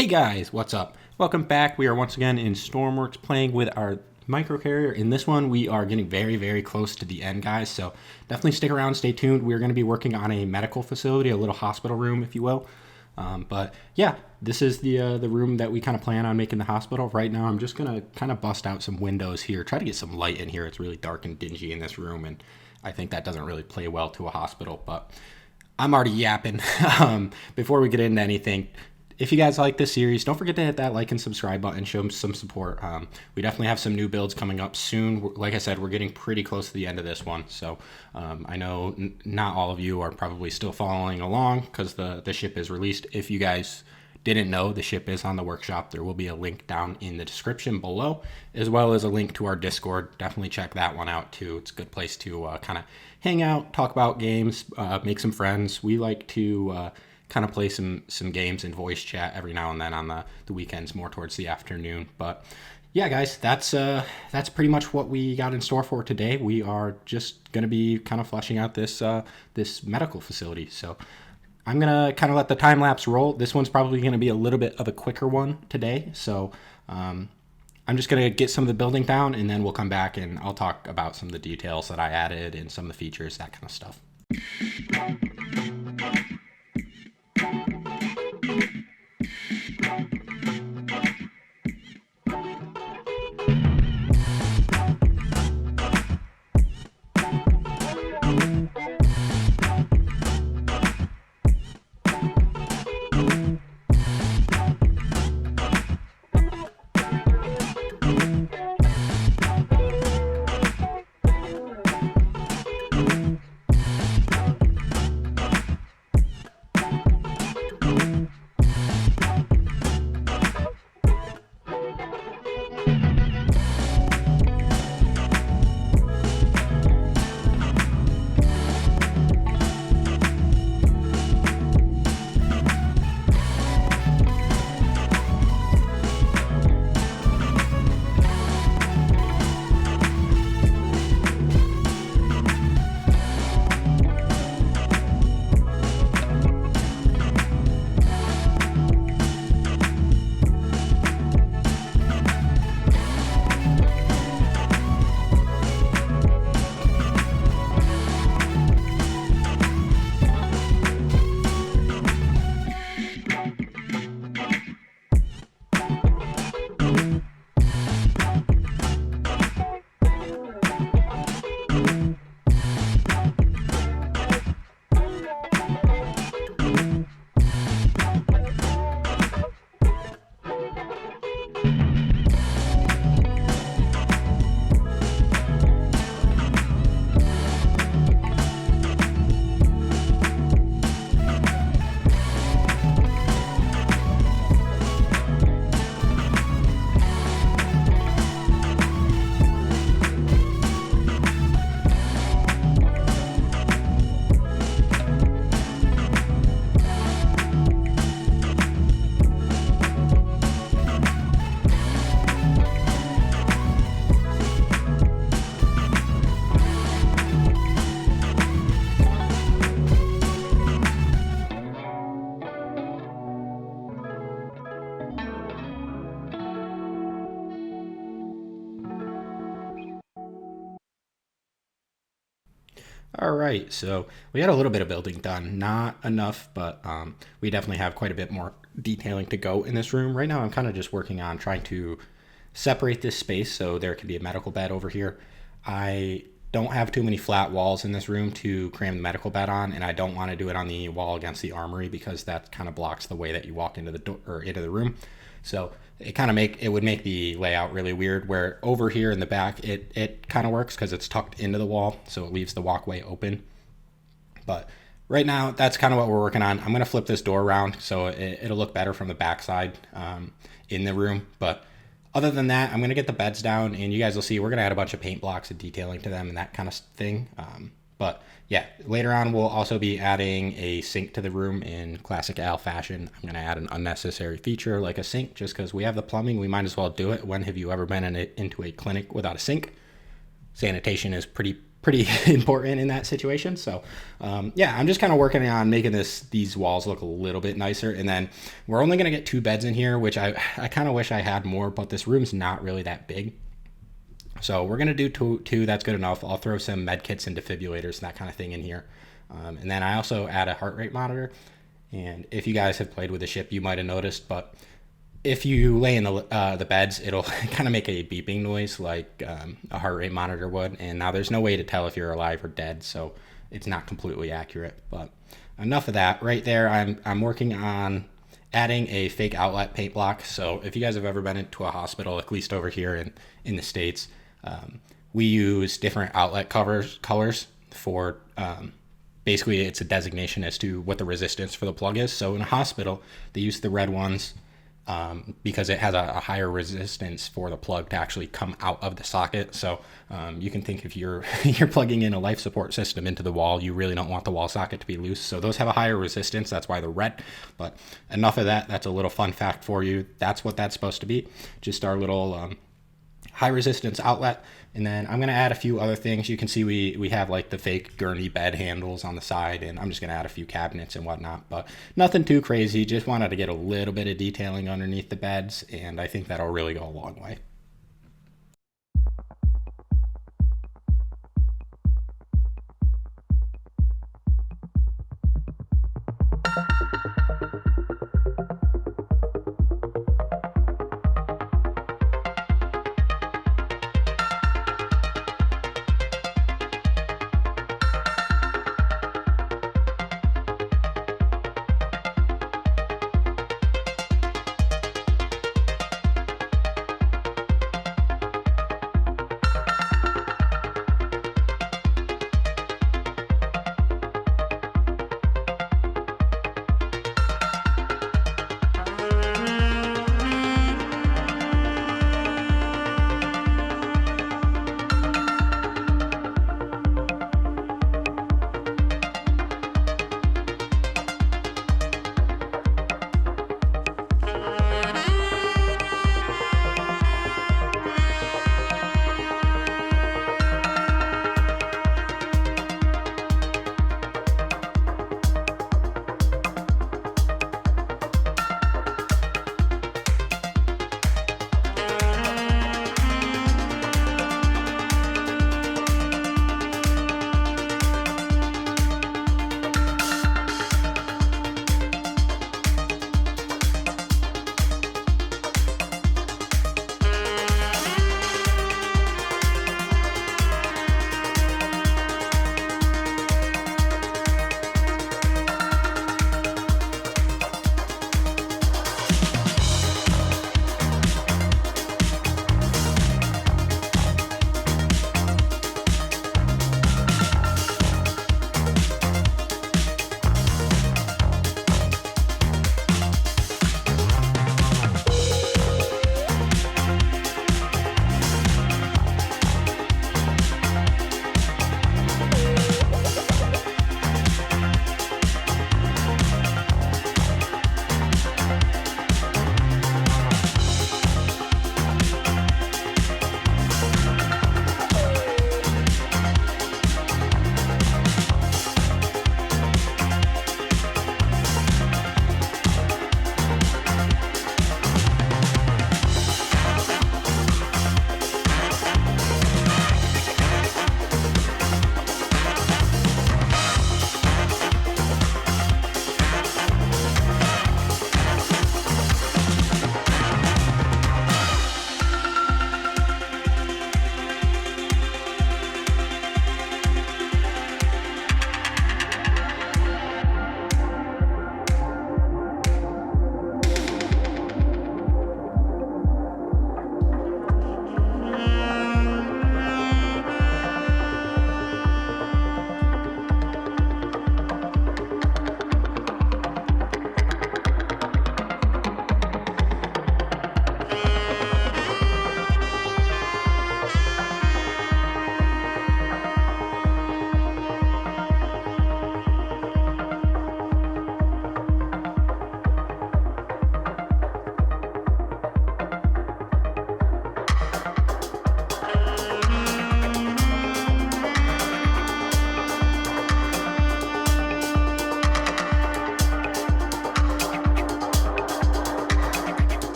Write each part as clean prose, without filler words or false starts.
Hey guys, what's up? Welcome back. We are once again in Stormworks playing with our microcarrier. In this one, we are getting very close to the end, guys, so definitely stick around, stay tuned. We're going to be working on a medical facility, a little hospital room, if you will. But yeah, this is the room that we kind of plan on making the hospital. Right now, I'm just going to kind of bust out some windows here, try to get some light in here. It's really dark and dingy in this room, and I think that doesn't really play well to a hospital, but I'm already yapping. Before we get into anything, if you guys like this series, don't forget to hit that like and subscribe button, show some support. We definitely have some new builds coming up soon. Like I said, we're getting pretty close to the end of this one. So I know not all of you are probably still following along because the ship is released. If you guys didn't know, the ship is on the workshop. There will be a link down in the description below, as well as a link to our Discord. Definitely check that one out too. It's a good place to kind of hang out, talk about games, make some friends. We like to kind of play some games in voice chat every now and then on the weekends, more towards the afternoon. But yeah, guys, that's pretty much what we got in store for today. We are just going to be kind of fleshing out this medical facility. So I'm going to kind of let the time lapse roll. This one's probably going to be a little bit of a quicker one today. So I'm just going to get some of the building down, and then we'll come back and I'll talk about some of the details that I added and some of the features, that kind of stuff. All right, so we had a little bit of building done, not enough, but we definitely have quite a bit more detailing to go in this room. Right now, I'm kind of just working on trying to separate this space so there could be a medical bed over here. I don't have too many flat walls in this room to cram the medical bed on, and I don't want to do it on the wall against the armory because that kind of blocks the way that you walk into the door or into the room. So it would make the layout really weird, where over here in the back it kind of works because it's tucked into the wall, so it leaves the walkway open. But right now, that's kind of what we're working on. I'm going to flip this door around so it'll look better from the backside in the room. But other than that, I'm going to get the beds down, and you guys will see we're going to add a bunch of paint blocks and detailing to them and that kind of thing. But yeah, later on we'll also be adding a sink to the room in classic Al fashion. I'm going to add an unnecessary feature like a sink just because we have the plumbing. We might as well do it. When have you ever been into a clinic without a sink? Sanitation is pretty pretty important in that situation. So yeah, I'm just kind of working on making these walls look a little bit nicer. And then we're only going to get 2 beds in here, which I kind of wish I had more, but this room's not really that big. So we're going to do two. That's good enough. I'll throw some med kits and defibrillators and that kind of thing in here. And then I also add a heart rate monitor. And if you guys have played with the ship, you might have noticed, but if you lay in the beds, it'll kind of make a beeping noise like a heart rate monitor would. And now there's no way to tell if you're alive or dead, so it's not completely accurate. But enough of that. Right there, I'm working on adding a fake outlet paint block. So if you guys have ever been into a hospital, at least over here in the States, we use different outlet colors for basically it's a designation as to what the resistance for the plug is. So in a hospital, they use the red ones because it has a higher resistance for the plug to actually come out of the socket. So you can think if you're plugging in a life support system into the wall, you really don't want the wall socket to be loose. So those have a higher resistance. That's why they're red. But enough of that. That's a little fun fact for you. That's what that's supposed to be. Just our little high resistance outlet. And then I'm going to add a few other things. You can see we have like the fake gurney bed handles on the side, and I'm just going to add a few cabinets and whatnot, but nothing too crazy. Just wanted to get a little bit of detailing underneath the beds, and I think that'll really go a long way.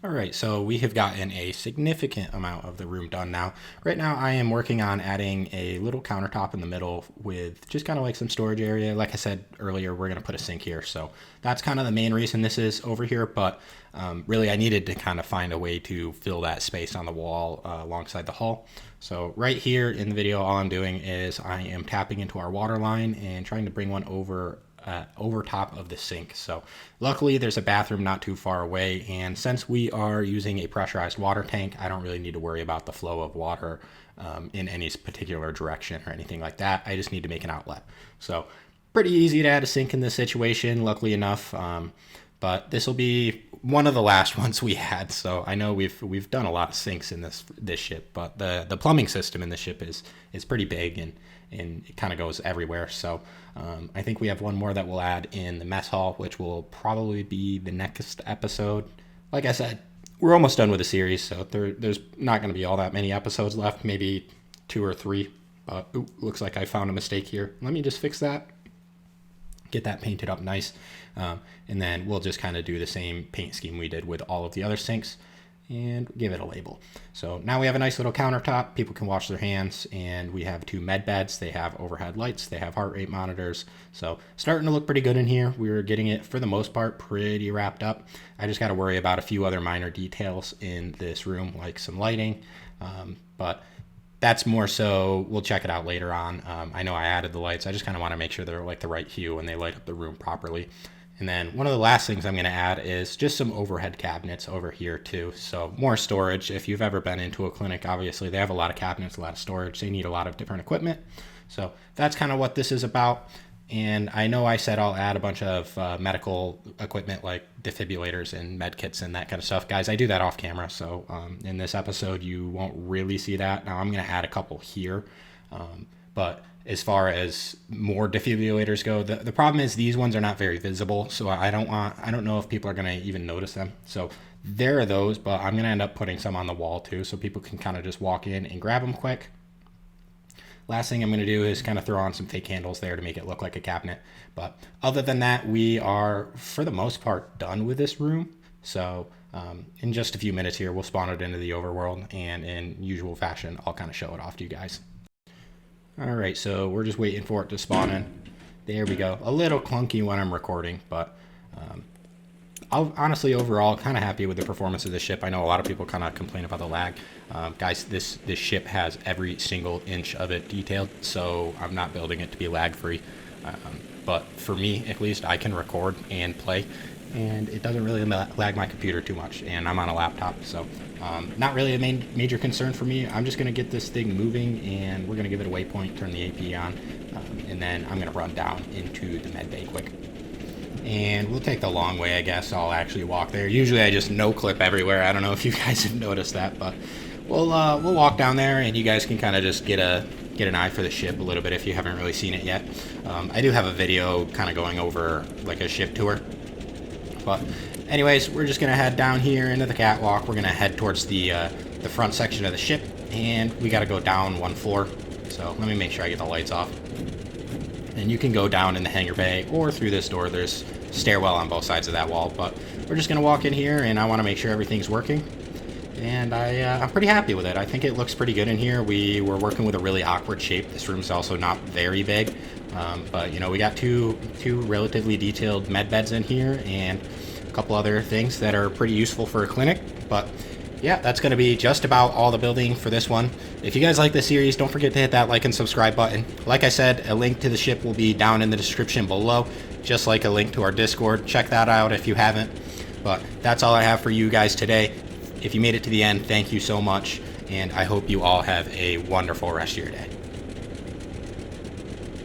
All right, so we have gotten a significant amount of the room done now. Right now I am working on adding a little countertop in the middle with just kind of like some storage area. Like I said earlier, we're gonna put a sink here. So that's kind of the main reason this is over here, but really I needed to kind of find a way to fill that space on the wall alongside the hull. So right here in the video, all I'm doing is I am tapping into our water line and trying to bring one over top of the sink. So luckily there's a bathroom not too far away, and since we are using a pressurized water tank, I don't really need to worry about the flow of water in any particular direction or anything like that. I just need to make an outlet. So pretty easy to add a sink in this situation, luckily enough, but this will be one of the last ones we had. So I know we've done a lot of sinks in this ship, but the plumbing system in the ship is pretty big and it kind of goes everywhere. So I think we have one more that we'll add in the mess hall, which will probably be the next episode. Like I said, we're almost done with the series, so there's not going to be all that many episodes left, maybe 2 or 3. Ooh, looks like I found a mistake here. Let me just fix that. Get that painted up nice, and then we'll just kind of do the same paint scheme we did with all of the other sinks and give it a label. So now we have a nice little countertop. People can wash their hands, and we have 2 med beds. They have overhead lights. They have heart rate monitors. So starting to look pretty good in here. We're getting it, for the most part, pretty wrapped up. I just got to worry about a few other minor details in this room, like some lighting, but that's more so, we'll check it out later on. I know I added the lights. I just kind of want to make sure they're like the right hue and they light up the room properly. And then one of the last things I'm going to add is just some overhead cabinets over here too. So more storage. If you've ever been into a clinic, obviously they have a lot of cabinets, a lot of storage. They need a lot of different equipment. So that's kind of what this is about. And I know I said I'll add a bunch of medical equipment like defibrillators and med kits and that kind of stuff. Guys, I do that off camera. So in this episode, you won't really see that. Now I'm going to add a couple here. But as far as more defibrillators go, the problem is these ones are not very visible. So I don't know if people are going to even notice them. So there are those, but I'm going to end up putting some on the wall too. So people can kind of just walk in and grab them quick. Last thing I'm going to do is kind of throw on some fake handles there to make it look like a cabinet. But other than that, we are, for the most part, done with this room. So in just a few minutes here, we'll spawn it into the overworld, and in usual fashion, I'll kind of show it off to you guys. All right, so we're just waiting for it to spawn in. There we go. A little clunky when I'm recording, but honestly, overall, kind of happy with the performance of the ship. I know a lot of people kind of complain about the lag. Guys, this ship has every single inch of it detailed, so I'm not building it to be lag-free. But for me, at least, I can record and play, and it doesn't really lag my computer too much, and I'm on a laptop, so not really a major concern for me. I'm just going to get this thing moving, and we're going to give it a waypoint, turn the AP on, and then I'm going to run down into the med bay quick. And we'll take the long way, I guess. I'll actually walk there. Usually I just no-clip everywhere. I don't know if you guys have noticed that, but we'll walk down there, and you guys can kind of just get an eye for the ship a little bit if you haven't really seen it yet. I do have a video kind of going over like a ship tour. But anyways, we're just going to head down here into the catwalk. We're going to head towards the front section of the ship, and we got to go down 1 floor. So let me make sure I get the lights off. And you can go down in the hangar bay or through this door. There's stairwell on both sides of that wall, but we're just going to walk in here, and I want to make sure everything's working. And I'm pretty happy with it. I think it looks pretty good in here. We were working with a really awkward shape. This room's also not very big, but you know, we got two relatively detailed med beds in here and a couple other things that are pretty useful for a clinic. But yeah, that's going to be just about all the building for this one. If you guys like this series, don't forget to hit that like and subscribe button. Like I said, a link to the ship will be down in the description below, just like a link to our Discord. Check that out if you haven't. But that's all I have for you guys today. If you made it to the end, thank you so much, and I hope you all have a wonderful rest of your day.